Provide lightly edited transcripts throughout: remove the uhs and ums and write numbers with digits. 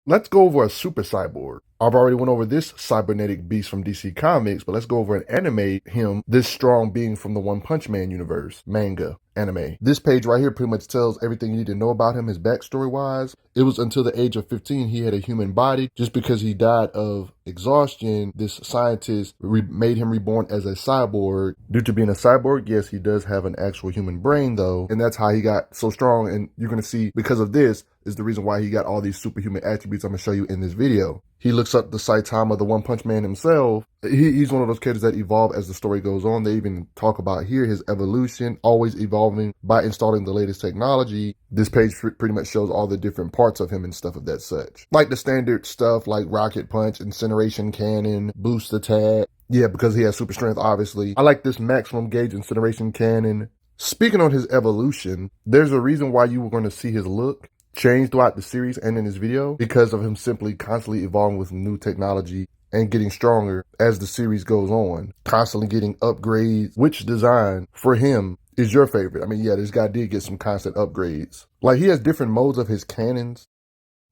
Let's go over a super cyborg. I've already went over this cybernetic beast from DC Comics, but let's go over and animate him, this strong being from the One Punch Man universe, manga, anime. This page right here pretty much tells everything you need to know about him, his backstory-wise. It was until the age of 15 he had a human body. Just because he died of exhaustion, this scientist made him reborn as a cyborg. Due to being a cyborg, yes, he does have an actual human brain though, and that's how he got so strong. And you're going to see, because of this, is the reason why he got all these superhuman attributes I'm going to show you in this video. He looks up the Saitama, the One Punch Man himself. He's one of those characters that evolve as the story goes on. They even talk about here his evolution, always evolving by installing the latest technology. This page pretty much shows all the different parts of him and stuff of that such. Like the standard stuff like Rocket Punch, Incineration Cannon, Boost Attack. Yeah, because he has super strength, obviously. I like this Maximum Gauge Incineration Cannon. Speaking on his evolution, there's a reason why you were going to see his look change throughout the series and in this video, because of him simply constantly evolving with new technology and getting stronger as the series goes on, constantly getting upgrades. Which design for him is your favorite? I mean, yeah, this guy did get some constant upgrades. Like, he has different modes of his cannons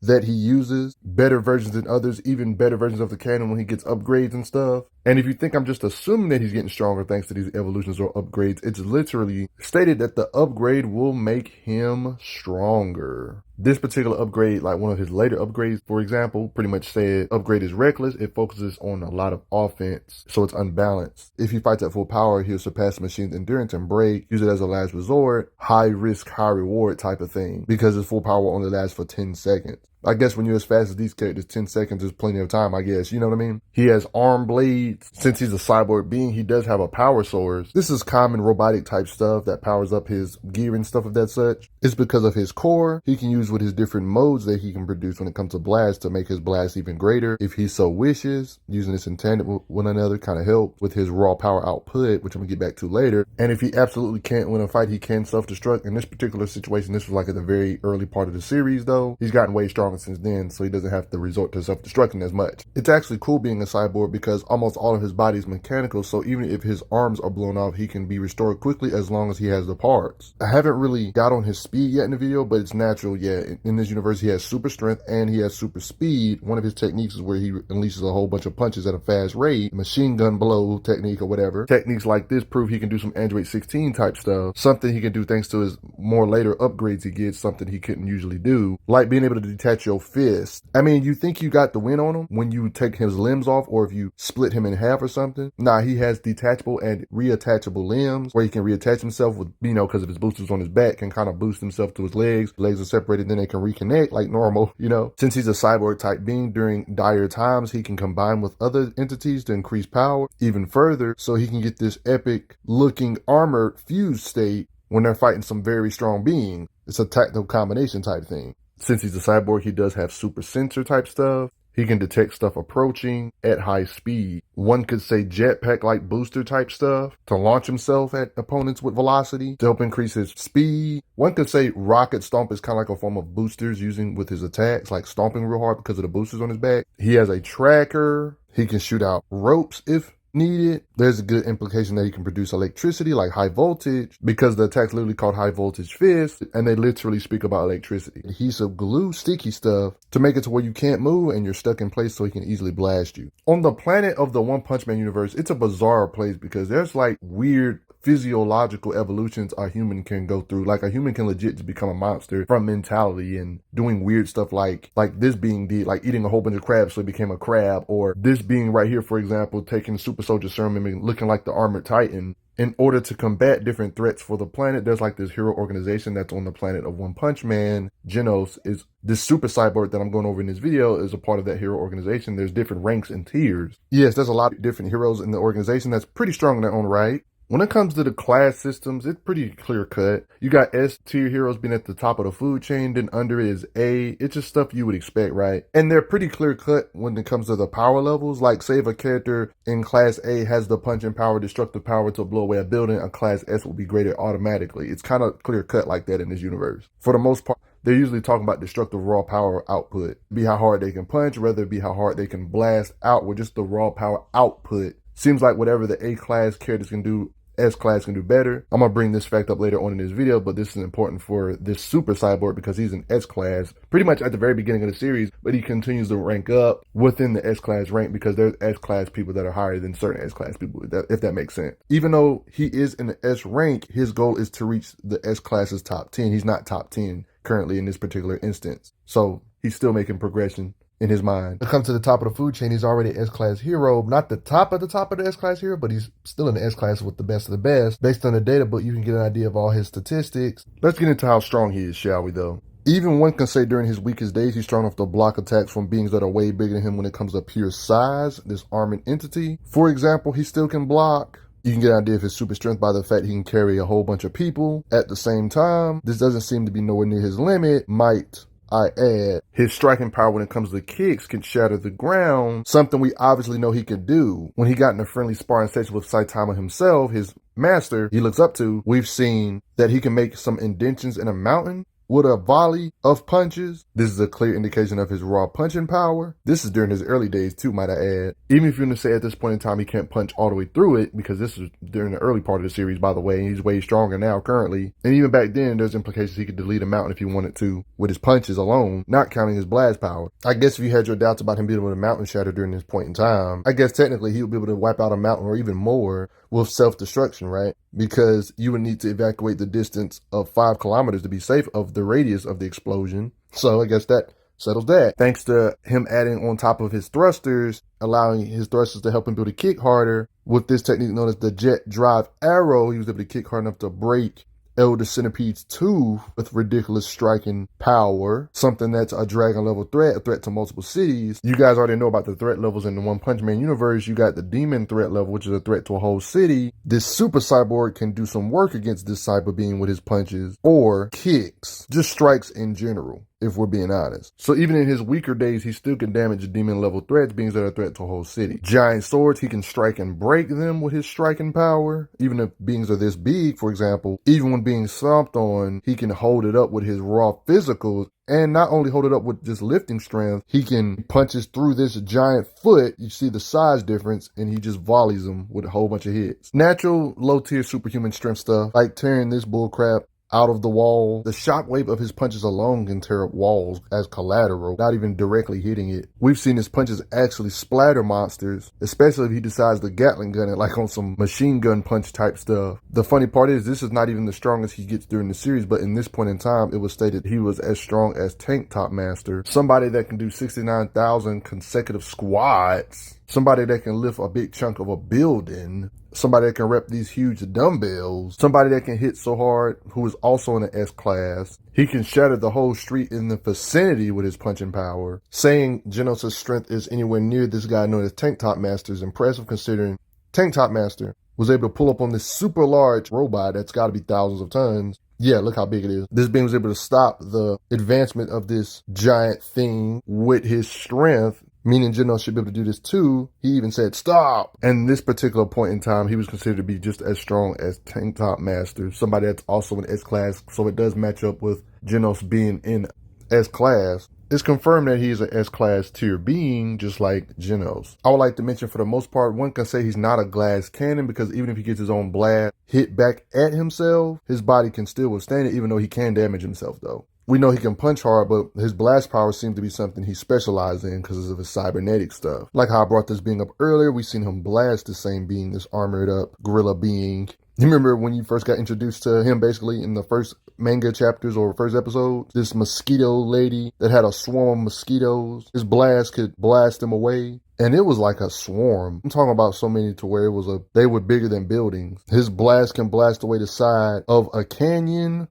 that he uses, better versions than others, even better versions of the cannon when he gets upgrades and stuff. And if you think I'm just assuming that he's getting stronger thanks to these evolutions or upgrades, it's literally stated that the upgrade will make him stronger. This particular upgrade, like one of his later upgrades, for example, pretty much said upgrade is reckless. It focuses on a lot of offense, so it's unbalanced. If he fights at full power, he'll surpass the machine's endurance and break, use it as a last resort, high risk, high reward type of thing, because his full power will only last for 10 seconds. I guess when you're as fast as these characters, 10 seconds is plenty of time, I guess. You know what I mean? He has arm blades. Since he's a cyborg being, he does have a power source. This is common robotic type stuff that powers up his gear and stuff of that such. It's because of his core he can use with his different modes that he can produce when it comes to blast to make his blast even greater if he so wishes. Using this in tandem with one another kind of help with his raw power output, which I'm gonna get back to later. And if he absolutely can't win a fight, he can self-destruct. In this particular situation, this was like at the very early part of the series though. He's gotten way stronger since then, so he doesn't have to resort to self-destructing as much. It's actually cool being a cyborg because almost all of his body is mechanical, so even if his arms are blown off, he can be restored quickly as long as he has the parts. I haven't really got on his speed yet in the video, but it's natural. Yeah, in this universe, he has super strength and he has super speed. One of his techniques is where he unleashes a whole bunch of punches at a fast rate, machine gun blow technique or whatever. Techniques like this prove he can do some Android 16 type stuff, something he can do thanks to his more later upgrades he gets, something he couldn't usually do, like being able to detach your fist. I mean, you think you got the win on him when you take his limbs off or if you split him in half or something. Nah, he has detachable and reattachable limbs where he can reattach himself with, you know, because of his boosters on his back, can kind of boost himself to his legs. Legs are separated, then they can reconnect like normal, you know. Since he's a cyborg type being, during dire times, he can combine with other entities to increase power even further, so he can get this epic looking armored fused state when they're fighting some very strong being. It's a tactical combination type thing. Since he's a cyborg, he does have super sensor type stuff. He can detect stuff approaching at high speed. One could say jetpack like booster type stuff to launch himself at opponents with velocity to help increase his speed. One could say rocket stomp is kind of like a form of boosters using with his attacks, like stomping real hard because of the boosters on his back. He has a tracker. He can shoot out ropes if needed. There's a good implication that he can produce electricity like high voltage, because the attack's literally called high voltage fist, and they literally speak about electricity. Adhesive glue, sticky stuff to make it to where you can't move and you're stuck in place so he can easily blast you. On the planet of the One Punch Man universe, it's a bizarre place because there's like weird physiological evolutions a human can go through. Like a human can legit just become a monster from mentality and doing weird stuff like this being did, like eating a whole bunch of crabs so he became a crab, or this being right here, for example, taking super soldier serum and looking like the armored titan. In order to combat different threats for the planet, there's like this hero organization that's on the planet of One Punch Man. Genos is this super cyborg that I'm going over in this video is a part of that hero organization. There's different ranks and tiers. Yes, there's a lot of different heroes in the organization that's pretty strong in their own right. When it comes to the class systems, it's pretty clear cut. You got S tier heroes being at the top of the food chain, then under it is A. It's just stuff you would expect, right? And they're pretty clear cut when it comes to the power levels. Like, say if a character in class A has the punching power, destructive power to blow away a building, a class S will be graded automatically. It's kind of clear cut like that in this universe. For the most part, they're usually talking about destructive raw power output. Be how hard they can punch, rather it be how hard they can blast out with just the raw power output. Seems like whatever the A class characters can do S-Class can do better. I'm going to bring this fact up later on in this video, but this is important for this Super Cyborg because he's an S-Class pretty much at the very beginning of the series, but he continues to rank up within the S-Class rank because there's S-Class people that are higher than certain S-Class people, if that makes sense. Even though he is in the S rank, his goal is to reach the S-Class's top 10. He's not top 10 currently in this particular instance. So he's still making progression in his mind. To come to the top of the food chain, he's already an S-Class hero. Not the top of the S-Class hero, but he's still in the S-Class with the best of the best. Based on the data book, you can get an idea of all his statistics. Let's get into how strong he is, shall we, though? Even one can say during his weakest days, he's strong enough to block attacks from beings that are way bigger than him when it comes to pure size, this armored entity. For example, he still can block. You can get an idea of his super strength by the fact he can carry a whole bunch of people at the same time. This doesn't seem to be nowhere near his limit. Might I add, his striking power when it comes to kicks can shatter the ground, something we obviously know he can do. When he got in a friendly sparring session with Saitama himself, his master he looks up to, we've seen that he can make some indentions in a mountain with a volley of punches. This is a clear indication of his raw punching power. This is during his early days too, might I add. Even if you're going to say at this point in time he can't punch all the way through it, because this is during the early part of the series, by the way, and he's way stronger now currently. And even back then, there's implications he could delete a mountain if he wanted to with his punches alone, not counting his blast power. I guess if you had your doubts about him being able to mountain shatter during this point in time, I guess technically he would be able to wipe out a mountain or even more with self-destruction, right? Because you would need to evacuate the distance of 5 kilometers to be safe of the radius of the explosion. So I guess that settles that. Thanks to him adding on top of his thrusters, allowing his thrusters to help him be able to kick harder. With this technique known as the jet drive arrow, he was able to kick hard enough to break Elder Centipede's tooth with ridiculous striking power, something that's a dragon level threat, a threat to multiple cities. You guys already know about the threat levels in the One Punch Man universe. You got the demon threat level, which is a threat to a whole city. This super cyborg can do some work against this cyber being with his punches or kicks, just strikes in general, if we're being honest. So even in his weaker days, he still can damage demon level threats, beings that are a threat to a whole city. Giant swords, he can strike and break them with his striking power. Even if beings are this big, for example, even when being stomped on, he can hold it up with his raw physicals. And not only hold it up with just lifting strength, he can punches through this giant foot. You see the size difference, and he just volleys them with a whole bunch of hits. Natural low-tier superhuman strength stuff, like tearing this bullcrap out of the wall. The shockwave of his punches alone can tear up walls as collateral, not even directly hitting it. We've seen his punches actually splatter monsters, especially if he decides to Gatling gun it, like on some machine gun punch type stuff. The funny part is, this is not even the strongest he gets during the series, but in this point in time, it was stated he was as strong as Tank Top Master, somebody that can do 69,000 consecutive squats, somebody that can lift a big chunk of a building, somebody that can rep these huge dumbbells, somebody that can hit so hard, who is also in the S-Class. He can shatter the whole street in the vicinity with his punching power. Saying Genos' strength is anywhere near this guy known as Tank Top Master is impressive, considering Tank Top Master was able to pull up on this super large robot that's got to be thousands of tons. Yeah, look how big it is. This being was able to stop the advancement of this giant thing with his strength, meaning Genos should be able to do this too. He even said, stop. And this particular point in time, he was considered to be just as strong as Tank Top Master, somebody that's also in S-Class. So it does match up with Genos being in S-Class. It's confirmed that he's an S-Class tier being, just like Genos. I would like to mention, for the most part, one can say he's not a glass cannon, because even if he gets his own blast hit back at himself, his body can still withstand it, even though he can damage himself, though. We know he can punch hard, but his blast power seems to be something he specializes in because of his cybernetic stuff. Like how I brought this being up earlier, we've seen him blast the same being, this armored up gorilla being. You remember when you first got introduced to him, basically in the first manga chapters or first episode, this mosquito lady that had a swarm of mosquitoes, his blast could blast them away. And it was like a swarm. I'm talking about so many to where it was they were bigger than buildings. His blast can blast away the side of a canyon,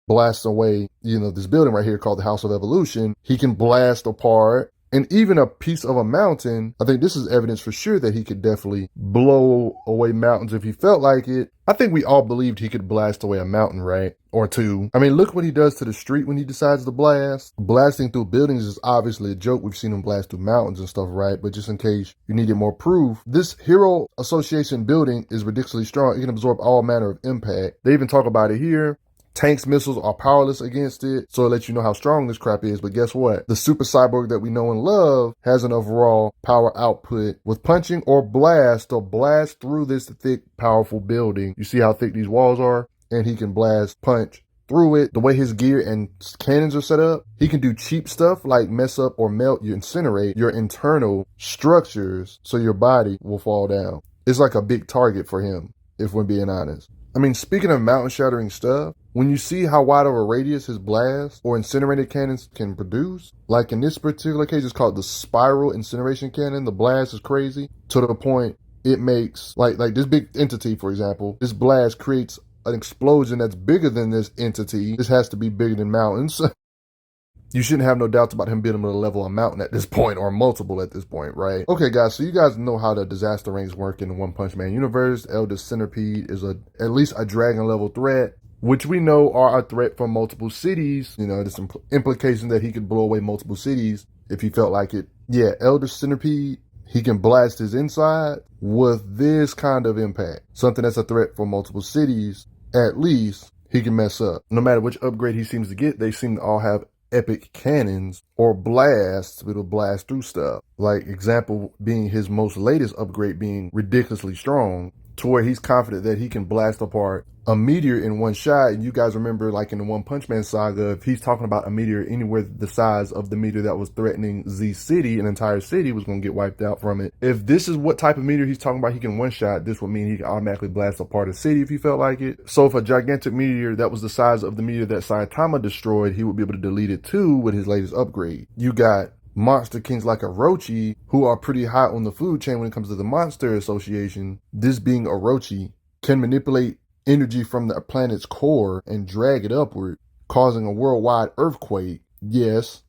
blast away, this building right here called the House of Evolution. He can blast apart. And even a piece of a mountain. I think this is evidence for sure that he could definitely blow away mountains if he felt like it. I think we all believed he could blast away a mountain, right? Or two. I mean, look what he does to the street when he decides to blast. Blasting through buildings is obviously a joke. We've seen him blast through mountains and stuff, right? But just in case you needed more proof, this Hero Association building is ridiculously strong. It can absorb all manner of impact. They even talk about it here. Tanks, missiles are powerless against it, so it lets you know how strong this crap is. But guess what? The super cyborg that we know and love has enough raw power output with punching or blast to blast through this thick, powerful building. You see how thick these walls are? And he can blast, punch through it. The way his gear and cannons are set up, he can do cheap stuff like mess up or melt, you incinerate your internal structures so your body will fall down. It's like a big target for him, if we're being honest. I mean, speaking of mountain shattering stuff, when you see how wide of a radius his blast or incinerated cannons can produce, like in this particular case, it's called the spiral incineration cannon. The blast is crazy to the point it makes, like this big entity, for example, this blast creates an explosion that's bigger than this entity. This has to be bigger than mountains. You shouldn't have no doubts about him being able to level a mountain at this point, or multiple at this point, right? Okay, guys, so you guys know how the disaster rings work in the One Punch Man universe. Elder Centipede is at least a dragon level threat, which we know are a threat from multiple cities. You know, there's some implication that he could blow away multiple cities if he felt like it. Yeah, Elder Centipede, he can blast his inside with this kind of impact. Something that's a threat for multiple cities, at least he can mess up. No matter which upgrade he seems to get, they seem to all have epic cannons or blasts. It'll blast through stuff. Like example being his most latest upgrade being ridiculously strong, to where he's confident that he can blast apart a meteor in one shot. And you guys remember, like in the One Punch Man saga, if he's talking about a meteor anywhere the size of the meteor that was threatening Z City, an entire city was going to get wiped out from it. If this is what type of meteor he's talking about, he can one shot, this would mean he can automatically blast apart a city if he felt like it. So if a gigantic meteor that was the size of the meteor that Saitama destroyed, he would be able to delete it too with his latest upgrade. You got monster kings like Orochi, who are pretty high on the food chain when it comes to the Monster Association. This being Orochi can manipulate energy from the planet's core and drag it upward, causing a worldwide earthquake. Yes.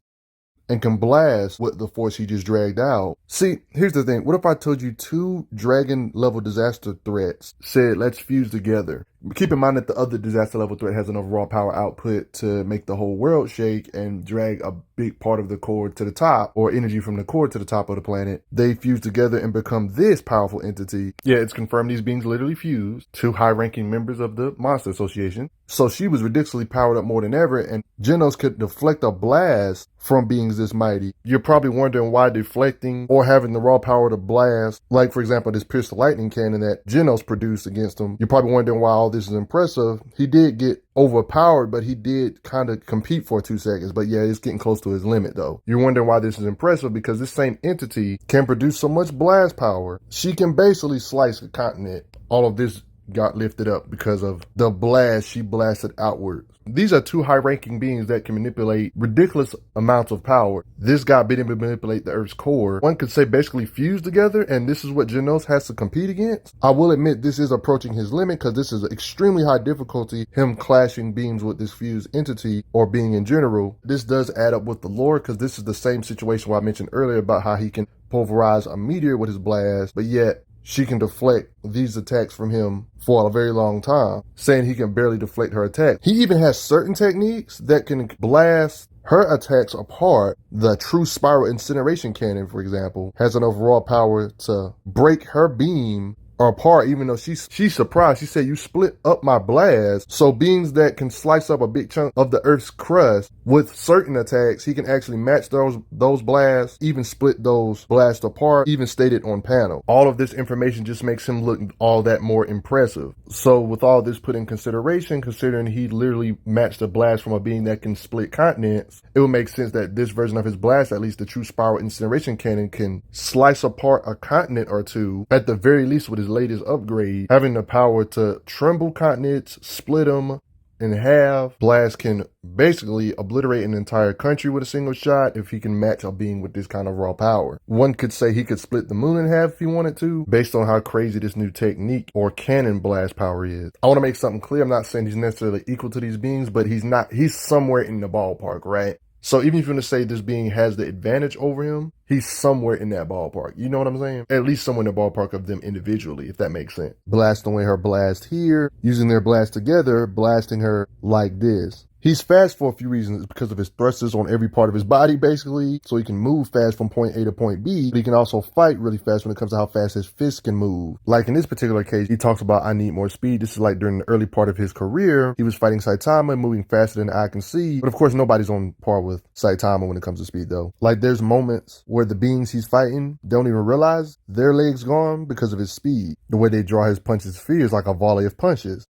And can blast with the force he just dragged out. See, here's the thing. What if I told you 2 dragon level disaster threats said, let's fuse together? Keep in mind that the other disaster level threat has enough raw power output to make the whole world shake and drag a big part of the core to the top, or energy from the core to the top of the planet. They fuse together and become this powerful entity. Yeah, it's confirmed these beings literally fused. 2 high-ranking members of the Monster Association. So she was ridiculously powered up more than ever, and Genos could deflect a blast from beings this mighty. You're probably wondering why deflecting or having the raw power to blast, like for example this pierce the lightning cannon that Genos produced against him. You're probably wondering why all this is impressive. He did get overpowered, but he did kind of compete for 2 seconds. But yeah, it's getting close to his limit though. You're wondering why this is impressive, because this same entity can produce so much blast power. She can basically slice a continent. All of this got lifted up because of the blast she blasted outward. These are 2 high-ranking beings that can manipulate ridiculous amounts of power. This guy being able to manipulate the Earth's core, one could say basically fused together, and this is what Genos has to compete against. I will admit this is approaching his limit, because this is extremely high difficulty, him clashing beams with this fused entity, or being in general. This does add up with the lore, because this is the same situation where I mentioned earlier about how he can pulverize a meteor with his blast, but yet she can deflect these attacks from him for a very long time, saying he can barely deflect her attack. He even has certain techniques that can blast her attacks apart. The true spiral incineration cannon, for example, has enough raw power to break her beam apart, even though she's surprised. She said, you split up my blast. So beings that can slice up a big chunk of the Earth's crust with certain attacks, he can actually match those blasts, even split those blasts apart, even stated on panel. All of this information just makes him look all that more impressive. So with all this put in consideration, considering he literally matched a blast from a being that can split continents, it would make sense that this version of his blast, at least the true spiral incineration cannon, can slice apart a continent or 2, at the very least with his latest upgrade, having the power to tremble continents, split them in half. Blast can basically obliterate an entire country with a single shot if he can match a being with this kind of raw power. One could say he could split the moon in half if he wanted to, based on how crazy this new technique or cannon blast power is. I want to make something clear. I'm not saying he's necessarily equal to these beings, but he's somewhere in the ballpark, right? So even if you want to say this being has the advantage over him, he's somewhere in that ballpark. You know what I'm saying? At least somewhere in the ballpark of them individually, if that makes sense. Blasting away her blast here, using their blast together, blasting her like this. He's fast for a few reasons. It's because of his thrusters on every part of his body, basically. So he can move fast from point A to point B, but he can also fight really fast when it comes to how fast his fists can move. Like in this particular case, he talks about, I need more speed. This is like during the early part of his career. He was fighting Saitama, moving faster than the eye can see. But of course, nobody's on par with Saitama when it comes to speed, though. Like there's moments where the beings he's fighting don't even realize their legs gone because of his speed. The way they draw his punches fears like a volley of punches.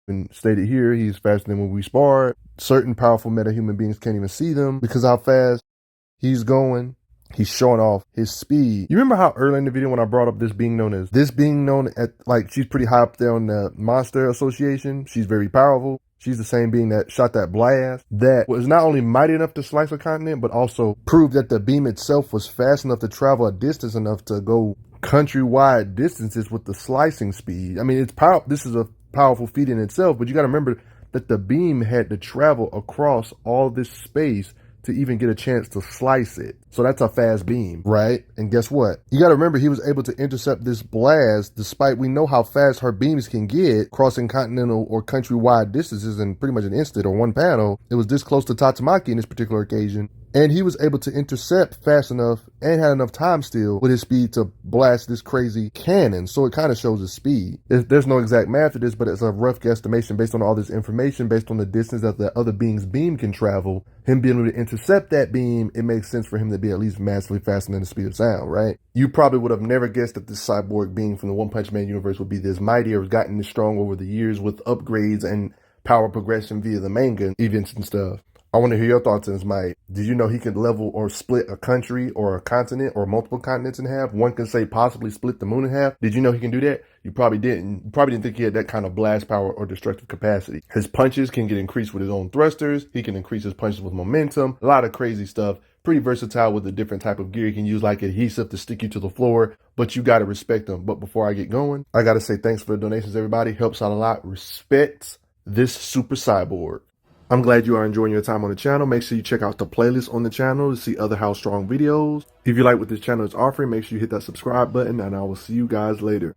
And stated here, he's faster than when we sparred. Certain powerful meta-human beings can't even see them because of how fast he's going. He's showing off his speed. You remember how early in the video when I brought up this being known at, like, she's pretty high up there on the Monster Association. She's very powerful. She's the same being that shot that blast that was not only mighty enough to slice a continent, but also proved that the beam itself was fast enough to travel a distance enough to go countrywide distances with the slicing speed. I mean, it's powerful. This is a powerful feat in itself, but you got to remember that the beam had to travel across all this space to even get a chance to slice it. So that's a fast beam, right? And guess what? You got to remember he was able to intercept this blast despite we know how fast her beams can get, crossing continental or countrywide distances in pretty much an instant or one panel. It was this close to Tatsumaki in this particular occasion. And he was able to intercept fast enough and had enough time still with his speed to blast this crazy cannon. So it kind of shows his speed. There's no exact math to this, but it's a rough guesstimation based on all this information, based on the distance that the other being's beam can travel. Him being able to intercept that beam, it makes sense for him to be at least massively faster than the speed of sound, right? You probably would have never guessed that this cyborg being from the One Punch Man universe would be this mighty or has gotten this strong over the years with upgrades and power progression via the manga events and stuff. I want to hear your thoughts on this, Mike. Did you know he could level or split a country or a continent or multiple continents in half? One can say possibly split the moon in half. Did you know he can do that? You probably didn't. You probably didn't think he had that kind of blast power or destructive capacity. His punches can get increased with his own thrusters. He can increase his punches with momentum. A lot of crazy stuff. Pretty versatile with a different type of gear. He can use like adhesive to stick you to the floor, but you got to respect him. But before I get going, I got to say thanks for the donations, everybody. Helps out a lot. Respect this super cyborg. I'm glad you are enjoying your time on the channel. Make sure you check out the playlist on the channel to see other How Strong videos. If you like what this channel is offering, make sure you hit that subscribe button, and I will see you guys later.